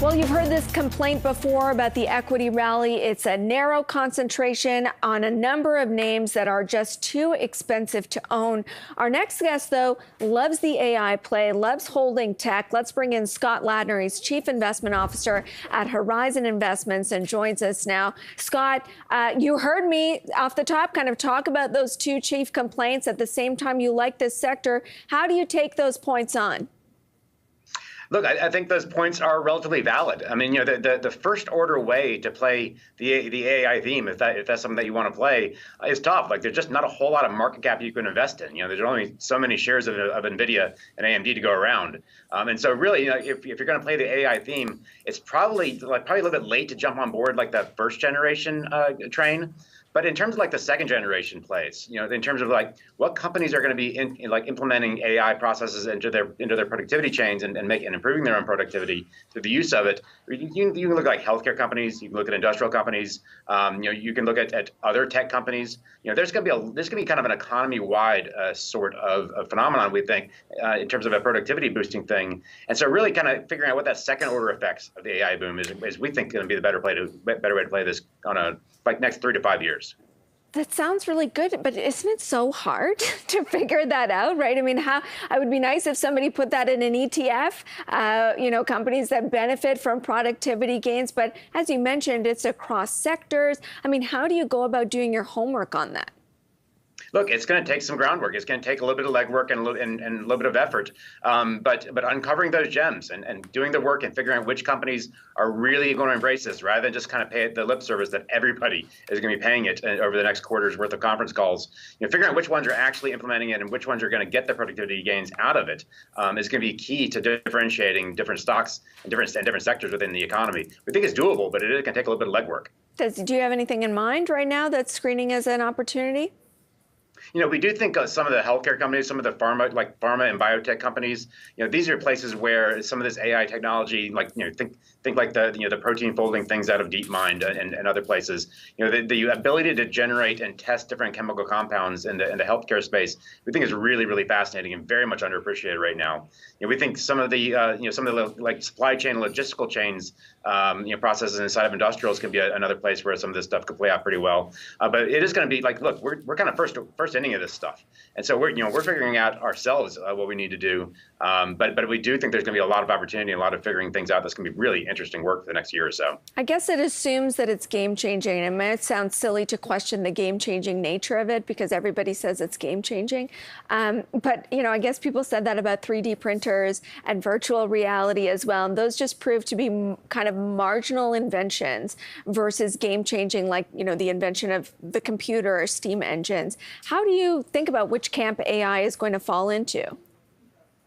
Well, you've heard this complaint before about the equity rally. It's a narrow concentration on a number of names that are just too expensive to own. Our next guest, though, loves the AI play, loves holding tech. Let's bring in Scott Ladner. He's Chief Investment Officer at Horizon Investments and joins us now. Scott, you heard me off the top kind of talk about those two chief complaints. At the same time, you like this sector. How do you take those points on? Look, I think those points are relatively valid. I mean, you know, the first order way to play the AI theme, if that's something that you want to play, is tough. Like, there's just not a whole lot of market cap you can invest in. You know, there's only so many shares of NVIDIA and AMD to go around. And so really, you know, if you're going to play the AI theme, it's probably a little bit late to jump on board like the first generation train. But in terms of like the second generation plays, you know, in terms of like what companies are going to be implementing AI processes into their productivity chains and improving their own productivity through the use of it, you can look at like healthcare companies, you can look at industrial companies, you know, you can look at other tech companies. You know, there's going to be kind of an economy-wide sort of phenomenon, we think, in terms of a productivity boosting thing. And so really kind of figuring out what that second order effects of the AI boom is we think going to be the better way to play this on a next 3 to 5 years. That sounds really good, but isn't it so hard to figure that out, right? I mean, it would be nice if somebody put that in an ETF, you know, companies that benefit from productivity gains. But as you mentioned, it's across sectors. I mean, how do you go about doing your homework on that? Look, it's going to take some groundwork. It's going to take a little bit of legwork and a little bit of effort. But uncovering those gems and doing the work and figuring out which companies are really going to embrace this, rather than just kind of pay it the lip service that everybody is going to be paying it over the next quarter's worth of conference calls. You know, figuring out which ones are actually implementing it and which ones are going to get the productivity gains out of it is going to be key to differentiating different stocks and different sectors within the economy. We think it's doable, but it is going to take a little bit of legwork. Do you have anything in mind right now that's screening as an opportunity? You know, we do think some of the healthcare companies, some of the pharma and biotech companies, you know, these are places where some of this AI technology, like, you know, think like the protein folding things out of DeepMind and other places. You know, the ability to generate and test different chemical compounds in the healthcare space, we think is really, really fascinating and very much underappreciated right now. You know, we think some of the like supply chain, logistical chains, you know, processes inside of industrials can be another place where some of this stuff could play out pretty well. But it is going to be like, look, we're kind of first inning of this stuff, and so we're figuring out ourselves what we need to do. But we do think there's going to be a lot of opportunity, a lot of figuring things out. That's going to be really interesting work for the next year or so. I guess it assumes that it's game changing. It might sound silly to question the game changing nature of it because everybody says it's game changing. But you know, I guess people said that about 3D printers and virtual reality as well, and those just proved to be kind of marginal inventions versus game changing, like, you know, the invention of the computer or steam engines. How do you think about which camp AI is going to fall into?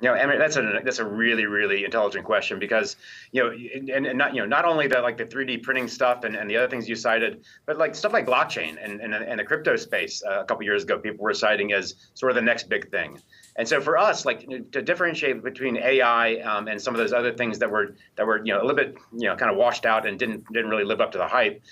You know, Emily, that's a really, really intelligent question because, you know, and not only the 3D printing stuff and the other things you cited, but like stuff like blockchain and the crypto space a couple years ago, people were citing as sort of the next big thing. And so for us, like, to differentiate between AI and some of those other things that were you know, a little bit, you know, kind of washed out and didn't really live up to the hype,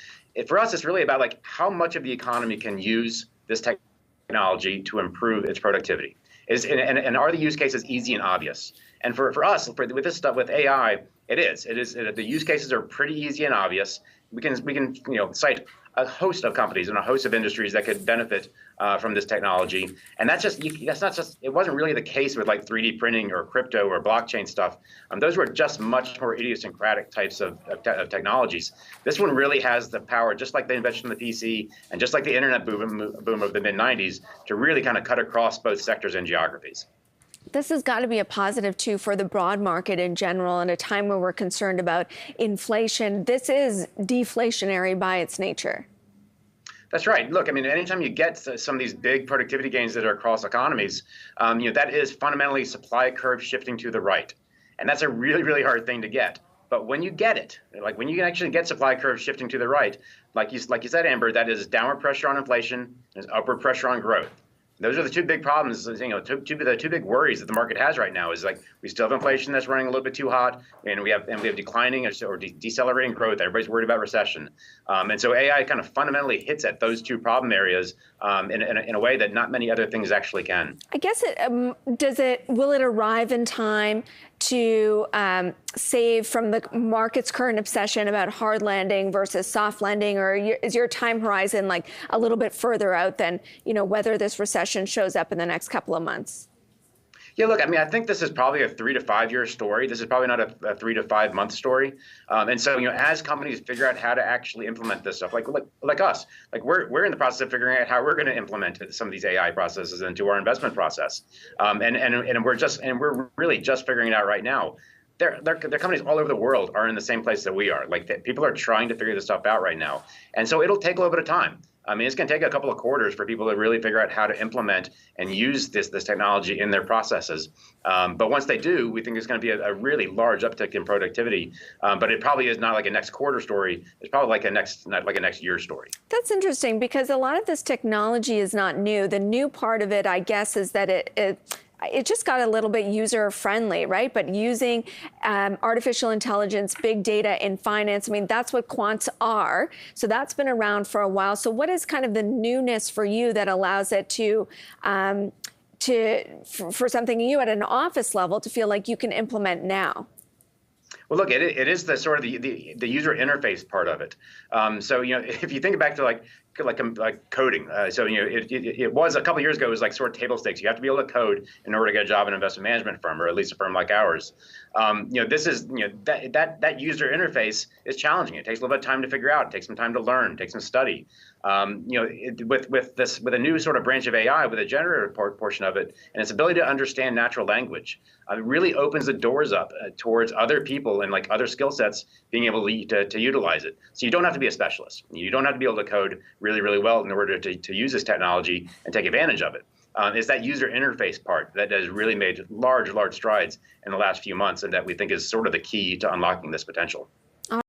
for us it's really about like how much of the economy can use this technology to improve its productivity. And are the use cases easy and obvious? And for us, with this stuff, with AI, the use cases are pretty easy and obvious. We can you know, cite a host of companies and a host of industries that could benefit from this technology. And it wasn't really the case with like 3D printing or crypto or blockchain stuff. Those were just much more idiosyncratic types of technologies. This one really has the power, just like the invention of the PC and just like the internet boom of the mid-90s, to really kind of cut across both sectors and geographies. This has got to be a positive, too, for the broad market in general in a time where we're concerned about inflation. This is deflationary by its nature. That's right. Look, I mean, anytime you get some of these big productivity gains that are across economies, you know, that is fundamentally supply curve shifting to the right. And that's a really, really hard thing to get. But when you get it, like when you can actually get supply curve shifting to the right, like you said, Amber, that is downward pressure on inflation, there's upward pressure on growth. Those are the two big problems, you know, the two big worries that the market has right now is like we still have inflation that's running a little bit too hot, and we have declining or decelerating growth. Everybody's worried about recession, and so AI kind of fundamentally hits at those two problem areas in a way that not many other things actually can. I guess will it arrive in time to save from the market's current obsession about hard landing versus soft landing, or is your time horizon like a little bit further out than, whether this recession shows up in the next couple of months? Yeah, look, I mean, I think this is probably a 3 to 5 year story. This is probably not a 3 to 5 month story. And so, as companies figure out how to actually implement this stuff, like us, like we're in the process of figuring out how we're going to implement some of these AI processes into our investment process. And we're really just figuring it out right now. Their companies all over the world are in the same place that we are. Like people are trying to figure this stuff out right now. And so it'll take a little bit of time. I mean, it's going to take a couple of quarters for people to really figure out how to implement and use this technology in their processes. But once they do, we think there's going to be a really large uptick in productivity. But it probably is not like a next quarter story. It's probably like a next year story. That's interesting, because a lot of this technology is not new. The new part of it, I guess, is that it just got a little bit user-friendly, right? But using artificial intelligence, big data in finance, I mean, that's what quants are. So that's been around for a while. So what is kind of the newness for you that allows it for something you at an office level to feel like you can implement now? Well, look, it is the sort of the user interface part of it. So if you think back to like coding, so it was a couple of years ago, it was like sort of table stakes. You have to be able to code in order to get a job in an investment management firm, or at least a firm like ours. This is that user interface is challenging. It takes a little bit of time to figure out. It takes some time to learn. It takes some study. With a new sort of branch of AI, with a generative portion of it, and its ability to understand natural language, it really opens the doors up towards other people and like other skill sets being able to utilize it. So you don't have to be a specialist. You don't have to be able to code really, really well in order to use this technology and take advantage of it. It's that user interface part that has really made large strides in the last few months, and that we think is sort of the key to unlocking this potential.